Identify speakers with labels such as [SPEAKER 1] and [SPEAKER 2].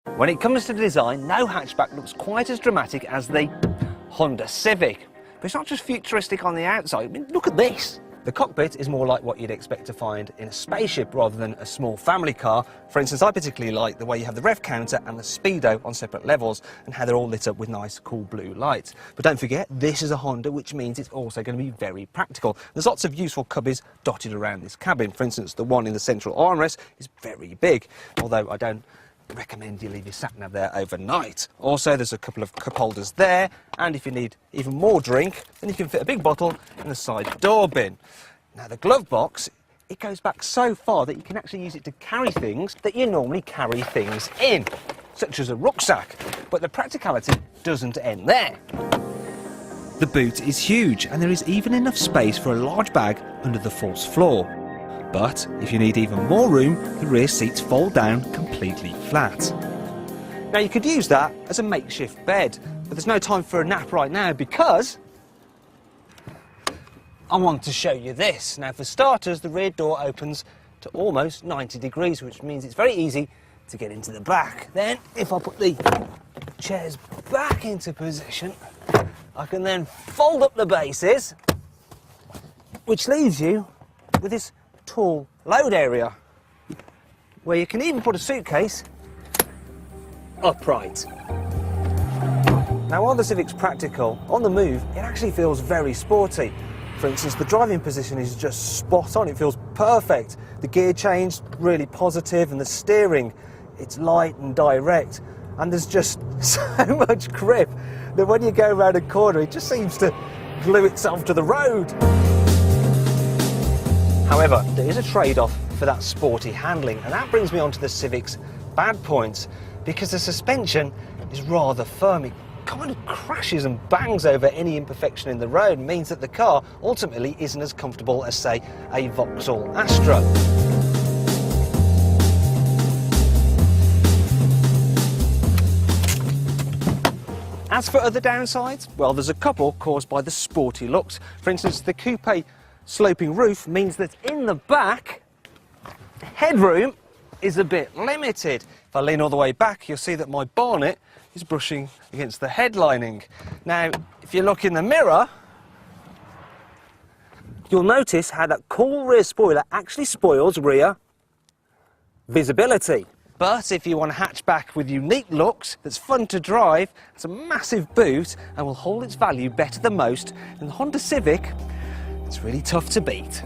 [SPEAKER 1] When it comes to design, no hatchback looks quite as dramatic as the Honda Civic. But it's not just futuristic on the outside. I mean, look at this. The cockpit is more like what you'd expect to find in a spaceship rather than a small family car. For instance, I particularly like the way you have the rev counter and the speedo on separate levels and how they're all lit up with nice, cool blue lights. But don't forget, this is a Honda, which means it's also going to be very practical. There's lots of useful cubbies dotted around this cabin. For instance, the one in the central armrest is very big, although I don't recommend you leave your sat-nav there overnight. Also, there's a couple of cup holders there, and if you need even more drink, then you can fit a big bottle in the side door bin. Now, the glove box, it goes back so far that you can actually use it to carry things that you normally carry things in, such as a rucksack. But the practicality doesn't end there. The boot is huge, and there is even enough space for a large bag under the false floor. But if you need even more room, the rear seats fold down completely flat. Now, you could use that as a makeshift bed, but there's no time for a nap right now because I want to show you this. Now, for starters, the rear door opens to almost 90 degrees, which means it's very easy to get into the back. Then, if I put the chairs back into position, I can then fold up the bases, which leaves you with this tall load area where you can even put a suitcase upright. Now, while the Civic's practical, on the move it actually feels very sporty. For instance, the driving position is just spot on, it feels perfect. The gear change, really positive, and the steering, it's light and direct, and there's just so much grip that when you go around a corner it just seems to glue itself to the road. However, there is a trade-off for that sporty handling, and that brings me on to the Civic's bad points, because the suspension is rather firm. It kind of crashes and bangs over any imperfection in the road, and means that the car ultimately isn't as comfortable as, say, a Vauxhall Astra. As for other downsides, well, there's a couple caused by the sporty looks. For instance, the coupe sloping roof means that in the back, headroom is a bit limited. If I lean all the way back, you'll see that my bonnet is brushing against the headlining. Now, if you look in the mirror, you'll notice how that cool rear spoiler actually spoils rear visibility. But if you want a hatchback with unique looks, that's fun to drive, has a massive boot, and will hold its value better than most, then the Honda Civic, it's really tough to beat.